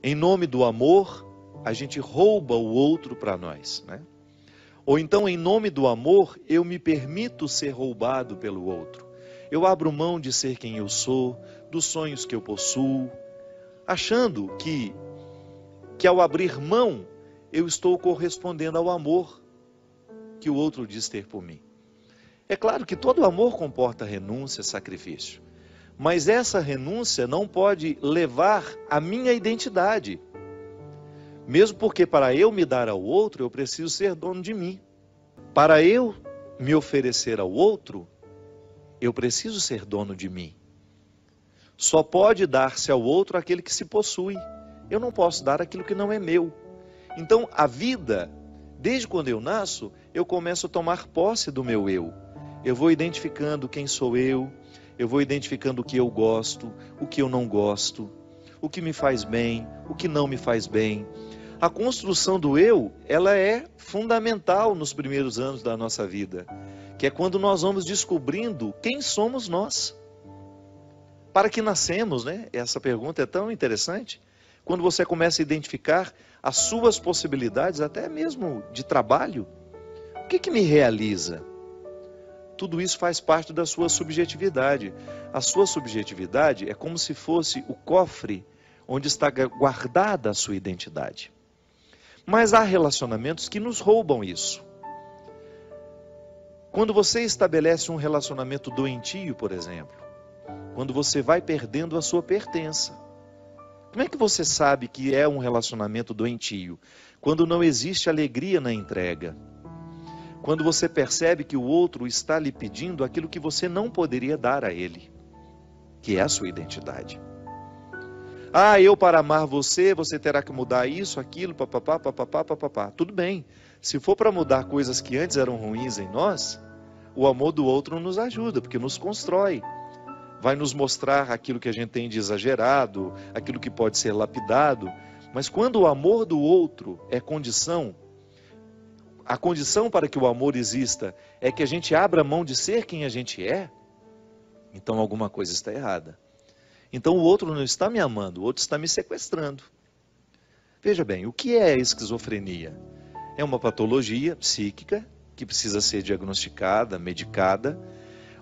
Em nome do amor, a gente rouba o outro para nós, né? Ou então, em nome do amor, eu me permito ser roubado pelo outro. Eu abro mão de ser quem eu sou, dos sonhos que eu possuo, achando que ao abrir mão, eu estou correspondendo ao amor que o outro diz ter por mim. É claro que todo amor comporta renúncia, sacrifício. Mas essa renúncia não pode levar a minha identidade. Mesmo porque para eu me dar ao outro, eu preciso ser dono de mim. Para eu me oferecer ao outro, eu preciso ser dono de mim. Só pode dar-se ao outro aquele que se possui. Eu não posso dar aquilo que não é meu. Então, a vida, desde quando eu nasço, eu começo a tomar posse do meu eu. Eu vou identificando quem sou eu vou identificando o que eu gosto, o que eu não gosto, o que me faz bem, o que não me faz bem. A construção do eu, ela é fundamental nos primeiros anos da nossa vida, que é quando nós vamos descobrindo quem somos nós. Para que nascemos, né? Essa pergunta é tão interessante. Quando você começa a identificar as suas possibilidades, até mesmo de trabalho, o que me realiza? Tudo isso faz parte da sua subjetividade. A sua subjetividade é como se fosse o cofre onde está guardada a sua identidade. Mas há relacionamentos que nos roubam isso. Quando você estabelece um relacionamento doentio, por exemplo, quando você vai perdendo a sua pertença. Como é que você sabe que é um relacionamento doentio? Quando não existe alegria na entrega. Quando você percebe que o outro está lhe pedindo aquilo que você não poderia dar a ele, que é a sua identidade. Eu para amar você, você terá que mudar isso, aquilo, papapá, papapá, papapá. Tudo bem. Se for para mudar coisas que antes eram ruins em nós, o amor do outro nos ajuda, porque nos constrói. Vai nos mostrar aquilo que a gente tem de exagerado, aquilo que pode ser lapidado. Mas quando o amor do outro é condição, a condição para que o amor exista é que a gente abra mão de ser quem a gente é, então alguma coisa está errada. Então o outro não está me amando, o outro está me sequestrando. Veja bem, o que é a esquizofrenia? É uma patologia psíquica que precisa ser diagnosticada, medicada,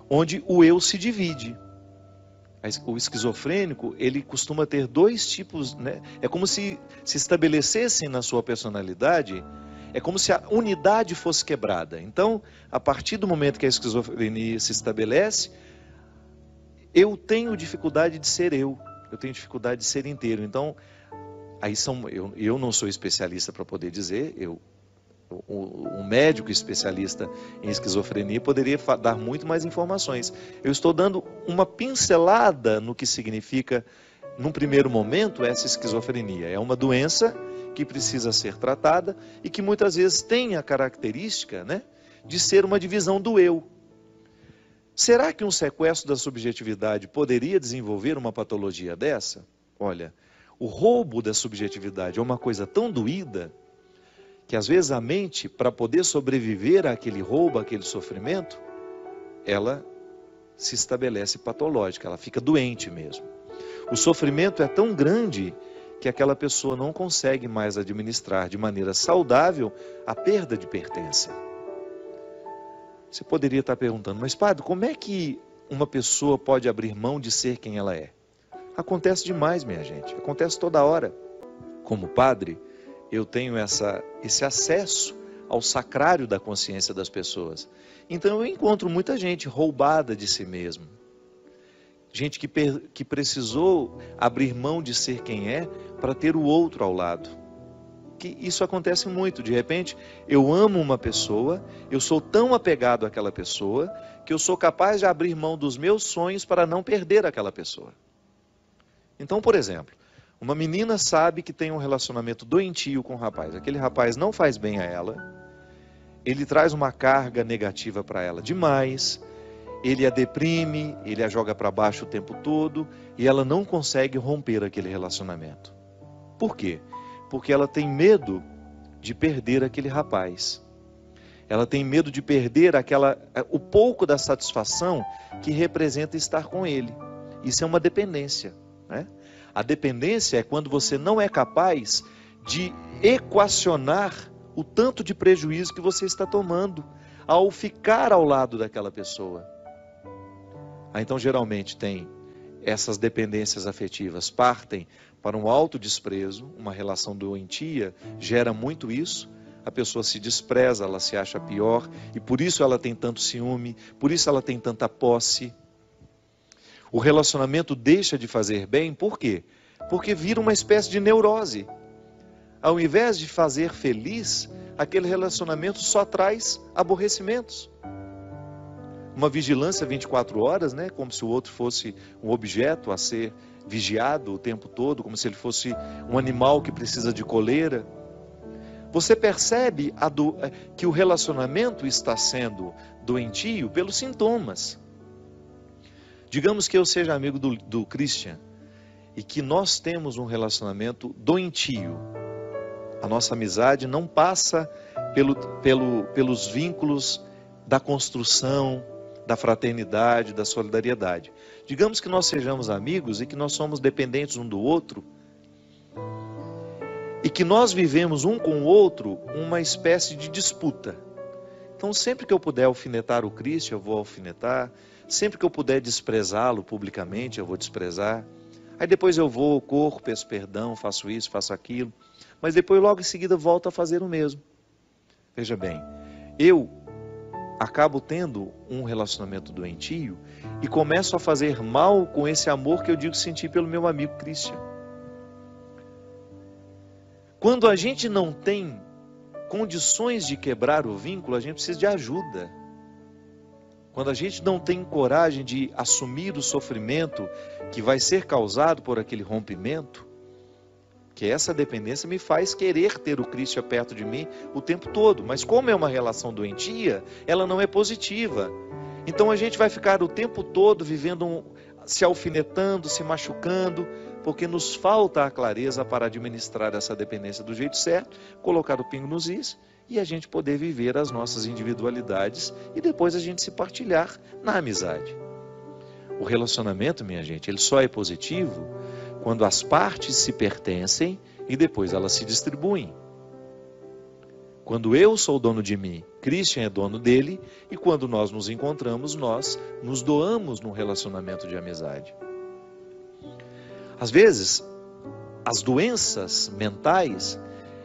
onde o eu se divide. O esquizofrênico, ele costuma ter dois tipos, né? É como se estabelecessem na sua personalidade, é como se a unidade fosse quebrada. Então, a partir do momento que a esquizofrenia se estabelece, eu tenho dificuldade de ser eu tenho dificuldade de ser inteiro. Então, eu não sou especialista para poder dizer, um médico especialista em esquizofrenia poderia dar muito mais informações. Eu estou dando uma pincelada no que significa, num primeiro momento, essa esquizofrenia. É uma doença que precisa ser tratada e que muitas vezes tem a característica, né, de ser uma divisão do eu. Será que um sequestro da subjetividade poderia desenvolver uma patologia dessa? Olha, o roubo da subjetividade é uma coisa tão doída que às vezes a mente, para poder sobreviver àquele roubo, àquele sofrimento, ela se estabelece patológica, ela fica doente mesmo. O sofrimento é tão grande que aquela pessoa não consegue mais administrar de maneira saudável a perda de pertença. Você poderia estar perguntando, mas padre, como é que uma pessoa pode abrir mão de ser quem ela é? Acontece demais, minha gente, acontece toda hora. Como padre, eu tenho esse acesso ao sacrário da consciência das pessoas. Então eu encontro muita gente roubada de si mesmo. Gente que precisou abrir mão de ser quem é para ter o outro ao lado. Que isso acontece muito. De repente, eu amo uma pessoa, eu sou tão apegado àquela pessoa, que eu sou capaz de abrir mão dos meus sonhos para não perder aquela pessoa. Então, por exemplo, uma menina sabe que tem um relacionamento doentio com um rapaz. Aquele rapaz não faz bem a ela, ele traz uma carga negativa para ela demais, ele a deprime, ele a joga para baixo o tempo todo, e ela não consegue romper aquele relacionamento. Por quê? Porque ela tem medo de perder aquele rapaz. Ela tem medo de perder o pouco da satisfação que representa estar com ele. Isso é uma dependência, né? A dependência é quando você não é capaz de equacionar o tanto de prejuízo que você está tomando ao ficar ao lado daquela pessoa. Então, geralmente, tem essas dependências afetivas, partem para um autodesprezo, uma relação doentia, gera muito isso. A pessoa se despreza, ela se acha pior, e por isso ela tem tanto ciúme, por isso ela tem tanta posse. O relacionamento deixa de fazer bem, por quê? Porque vira uma espécie de neurose. Ao invés de fazer feliz, aquele relacionamento só traz aborrecimentos. Uma vigilância 24 horas, né? Como se o outro fosse um objeto a ser vigiado o tempo todo, como se ele fosse um animal que precisa de coleira. Você percebe que o relacionamento está sendo doentio pelos sintomas. Digamos que eu seja amigo do Christian e que nós temos um relacionamento doentio. A nossa amizade não passa pelos vínculos da construção, da fraternidade, da solidariedade. Digamos que nós sejamos amigos e que nós somos dependentes um do outro e que nós vivemos um com o outro uma espécie de disputa. Então, sempre que eu puder alfinetar o Cristo, eu vou alfinetar. Sempre que eu puder desprezá-lo publicamente, eu vou desprezar. Aí depois eu vou, corro, peço perdão, faço isso, faço aquilo. Mas depois, logo em seguida, volto a fazer o mesmo. Veja bem, eu acabo tendo um relacionamento doentio e começo a fazer mal com esse amor que eu digo sentir pelo meu amigo Christian. Quando a gente não tem condições de quebrar o vínculo, a gente precisa de ajuda. Quando a gente não tem coragem de assumir o sofrimento que vai ser causado por aquele rompimento, que essa dependência me faz querer ter o Cristo perto de mim o tempo todo. Mas como é uma relação doentia, ela não é positiva. Então a gente vai ficar o tempo todo vivendo, se alfinetando, se machucando, porque nos falta a clareza para administrar essa dependência do jeito certo, colocar o pingo nos is e a gente poder viver as nossas individualidades e depois a gente se partilhar na amizade. O relacionamento, minha gente, ele só é positivo quando as partes se pertencem e depois elas se distribuem. Quando eu sou dono de mim, Christian é dono dele, e quando nós nos encontramos, nós nos doamos num relacionamento de amizade. Às vezes, as doenças mentais,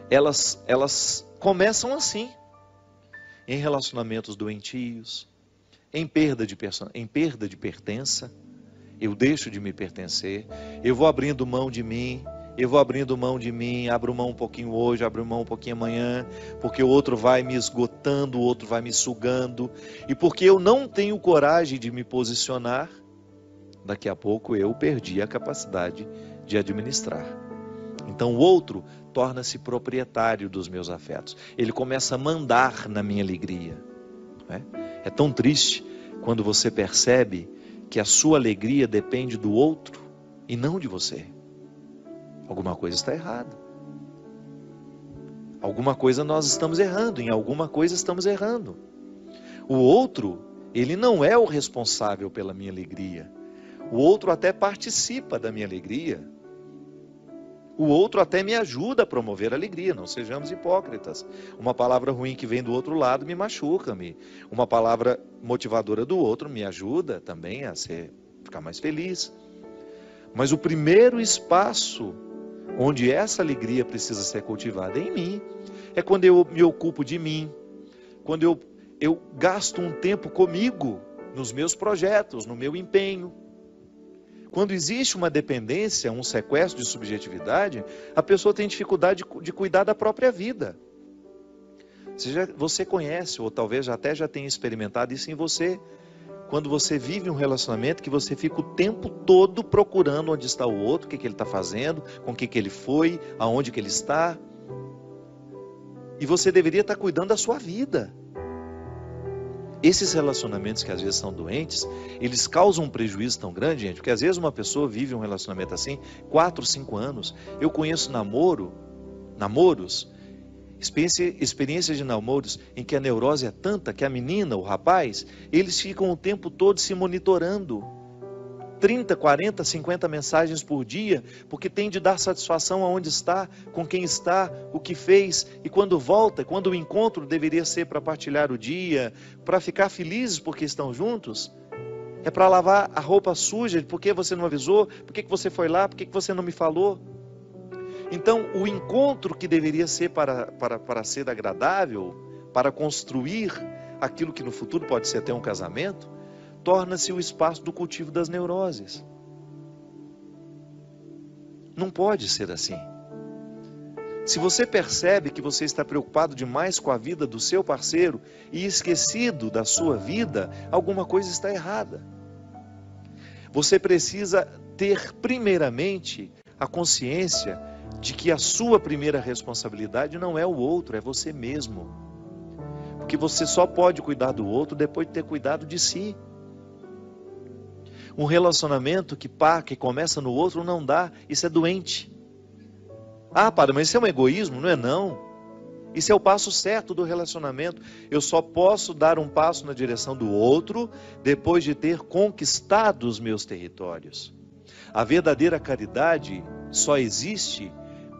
elas começam assim, em relacionamentos doentios, em perda de pertença. Eu deixo de me pertencer, eu vou abrindo mão de mim, abro mão um pouquinho hoje, abro mão um pouquinho amanhã, porque o outro vai me esgotando, o outro vai me sugando, e porque eu não tenho coragem de me posicionar, daqui a pouco eu perdi a capacidade de administrar. Então o outro torna-se proprietário dos meus afetos, ele começa a mandar na minha alegria. É tão triste quando você percebe que a sua alegria depende do outro e não de você. Alguma coisa está errada. Alguma coisa nós estamos errando, em alguma coisa estamos errando. O outro, ele não é o responsável pela minha alegria. O outro até participa da minha alegria. O outro até me ajuda a promover a alegria, não sejamos hipócritas. Uma palavra ruim que vem do outro lado me machuca. Uma palavra motivadora do outro me ajuda também a ficar mais feliz. Mas o primeiro espaço onde essa alegria precisa ser cultivada em mim é quando eu me ocupo de mim, quando eu gasto um tempo comigo, nos meus projetos, no meu empenho. Quando existe uma dependência, um sequestro de subjetividade, a pessoa tem dificuldade de cuidar da própria vida. Você conhece, ou talvez até já tenha experimentado isso em você, quando você vive um relacionamento que você fica o tempo todo procurando onde está o outro, o que ele está fazendo, com o que ele foi, aonde que ele está. E você deveria estar cuidando da sua vida. Esses relacionamentos que às vezes são doentes, eles causam um prejuízo tão grande, gente, porque às vezes uma pessoa vive um relacionamento assim, 4, 5 anos. Eu conheço namoros, experiências de namoros em que a neurose é tanta que a menina, o rapaz, eles ficam o tempo todo se monitorando. 30, 40, 50 mensagens por dia, porque tem de dar satisfação aonde está, com quem está, o que fez, e quando volta, quando o encontro deveria ser para partilhar o dia, para ficar felizes porque estão juntos, é para lavar a roupa suja, por que você não avisou, por que você foi lá, por que você não me falou? Então, o encontro que deveria ser para ser agradável, para construir aquilo que no futuro pode ser até um casamento, torna-se o espaço do cultivo das neuroses. Não pode ser assim. Se você percebe que você está preocupado demais com a vida do seu parceiro e esquecido da sua vida, alguma coisa está errada. Você precisa ter primeiramente a consciência de que a sua primeira responsabilidade não é o outro, é você mesmo. Porque você só pode cuidar do outro depois de ter cuidado de si. Um relacionamento que começa no outro não dá, isso é doente. Ah, padre, mas isso é um egoísmo? Não é não. Isso é o passo certo do relacionamento. Eu só posso dar um passo na direção do outro depois de ter conquistado os meus territórios. A verdadeira caridade só existe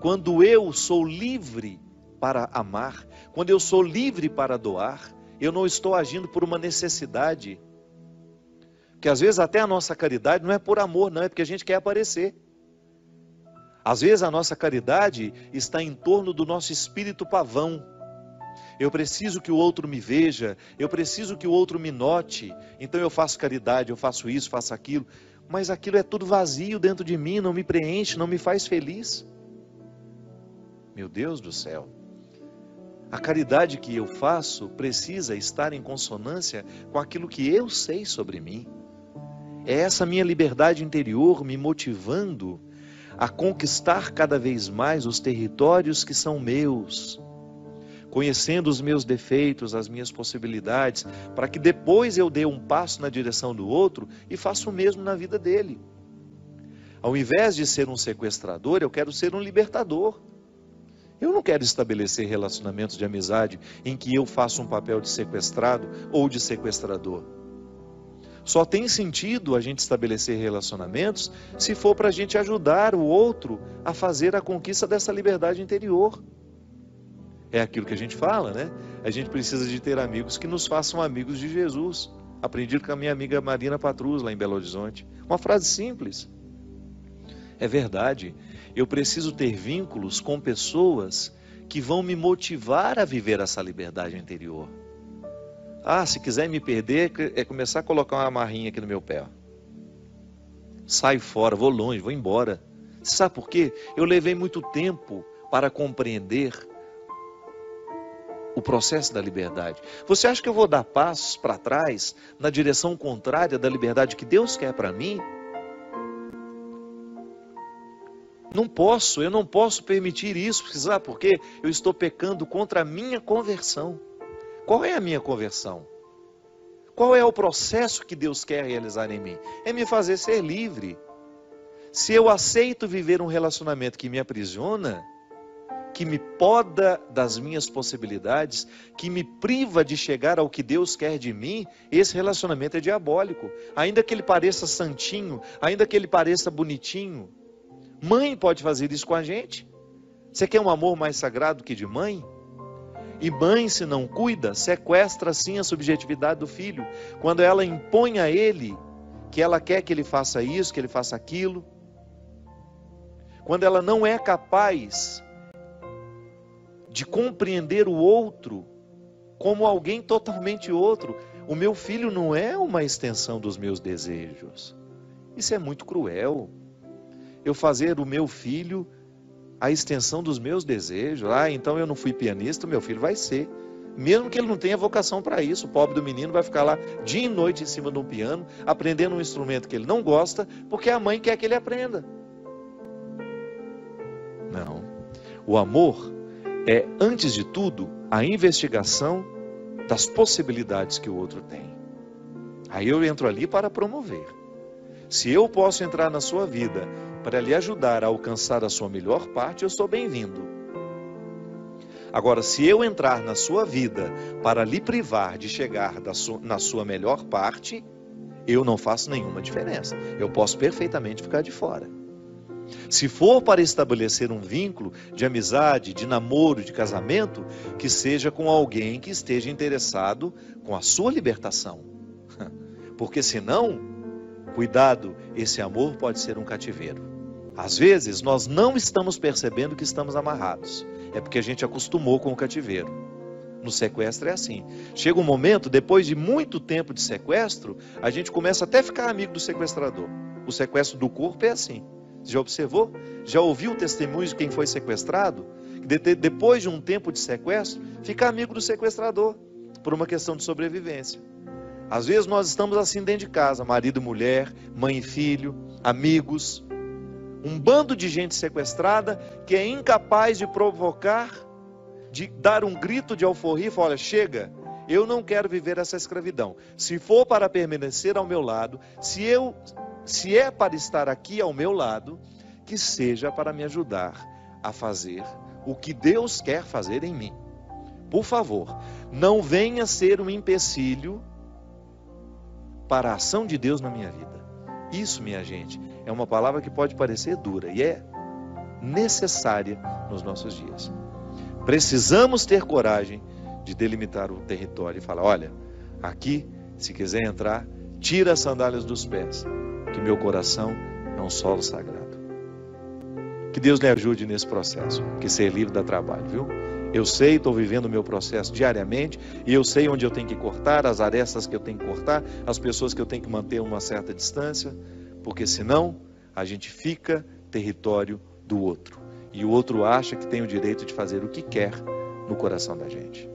quando eu sou livre para amar, quando eu sou livre para doar. Eu não estou agindo por uma necessidade. Porque às vezes até a nossa caridade não é por amor, não, é porque a gente quer aparecer. Às vezes a nossa caridade está em torno do nosso espírito pavão. Eu preciso que o outro me veja, eu preciso que o outro me note, então eu faço caridade, eu faço isso, faço aquilo. Mas aquilo é tudo vazio dentro de mim, não me preenche, não me faz feliz. Meu Deus do céu. A caridade que eu faço precisa estar em consonância com aquilo que eu sei sobre mim. É essa minha liberdade interior me motivando a conquistar cada vez mais os territórios que são meus, conhecendo os meus defeitos, as minhas possibilidades, para que depois eu dê um passo na direção do outro e faça o mesmo na vida dele. Ao invés de ser um sequestrador, eu quero ser um libertador. Eu não quero estabelecer relacionamentos de amizade em que eu faço um papel de sequestrado ou de sequestrador. Só tem sentido a gente estabelecer relacionamentos se for para a gente ajudar o outro a fazer a conquista dessa liberdade interior. É aquilo que a gente fala, né? A gente precisa de ter amigos que nos façam amigos de Jesus. Aprendi com a minha amiga Marina Patrus, lá em Belo Horizonte. Uma frase simples. É verdade. Eu preciso ter vínculos com pessoas que vão me motivar a viver essa liberdade interior. Ah, se quiser me perder, é começar a colocar uma amarrinha aqui no meu pé. Saio fora, vou longe, vou embora. Sabe por quê? Eu levei muito tempo para compreender o processo da liberdade. Você acha que eu vou dar passos para trás, na direção contrária da liberdade que Deus quer para mim? Não posso, eu não posso permitir isso, sabe por quê? Eu estou pecando contra a minha conversão. Qual é a minha conversão? Qual é o processo que Deus quer realizar em mim? É me fazer ser livre. Se eu aceito viver um relacionamento que me aprisiona, que me poda das minhas possibilidades, que me priva de chegar ao que Deus quer de mim, esse relacionamento é diabólico. Ainda que ele pareça santinho, ainda que ele pareça bonitinho. Mãe pode fazer isso com a gente. Você quer um amor mais sagrado que de mãe? E mãe, se não cuida, sequestra assim a subjetividade do filho. Quando ela impõe a ele que ela quer que ele faça isso, que ele faça aquilo. Quando ela não é capaz de compreender o outro como alguém totalmente outro. O meu filho não é uma extensão dos meus desejos. Isso é muito cruel. Eu fazer o meu filho a extensão dos meus desejos. Ah, então eu não fui pianista, meu filho vai ser. Mesmo que ele não tenha vocação para isso, o pobre do menino vai ficar lá dia e noite em cima de um piano, aprendendo um instrumento que ele não gosta, porque a mãe quer que ele aprenda. Não. O amor é, antes de tudo, a investigação das possibilidades que o outro tem. Aí eu entro ali para promover. Se eu posso entrar na sua vida para lhe ajudar a alcançar a sua melhor parte, eu sou bem-vindo. Agora, se eu entrar na sua vida para lhe privar de chegar na sua melhor parte, eu não faço nenhuma diferença. Eu posso perfeitamente ficar de fora. Se for para estabelecer um vínculo de amizade, de namoro, de casamento, que seja com alguém que esteja interessado com a sua libertação. Porque senão, cuidado, esse amor pode ser um cativeiro. Às vezes nós não estamos percebendo que estamos amarrados. É porque a gente acostumou com o cativeiro. No sequestro é assim. Chega um momento, depois de muito tempo de sequestro, a gente começa até a ficar amigo do sequestrador. O sequestro do corpo é assim. Já observou? Já ouviu o testemunho de quem foi sequestrado? Depois de um tempo de sequestro, fica amigo do sequestrador, por uma questão de sobrevivência. Às vezes nós estamos assim dentro de casa, marido e mulher, mãe e filho, amigos. Um bando de gente sequestrada que é incapaz de provocar, de dar um grito de alforria e falar, olha, chega, eu não quero viver essa escravidão. Se for para permanecer ao meu lado, se é para estar aqui ao meu lado, que seja para me ajudar a fazer o que Deus quer fazer em mim. Por favor, não venha ser um empecilho para a ação de Deus na minha vida. Isso, minha gente, é uma palavra que pode parecer dura e é necessária nos nossos dias. Precisamos ter coragem de delimitar o território e falar, olha, aqui, se quiser entrar, tira as sandálias dos pés, que meu coração é um solo sagrado. Que Deus lhe ajude nesse processo, que ser livre dá trabalho, viu? Eu sei, estou vivendo o meu processo diariamente, e eu sei onde eu tenho que cortar, as arestas que eu tenho que cortar, as pessoas que eu tenho que manter uma certa distância, porque senão a gente fica território do outro. E o outro acha que tem o direito de fazer o que quer no coração da gente.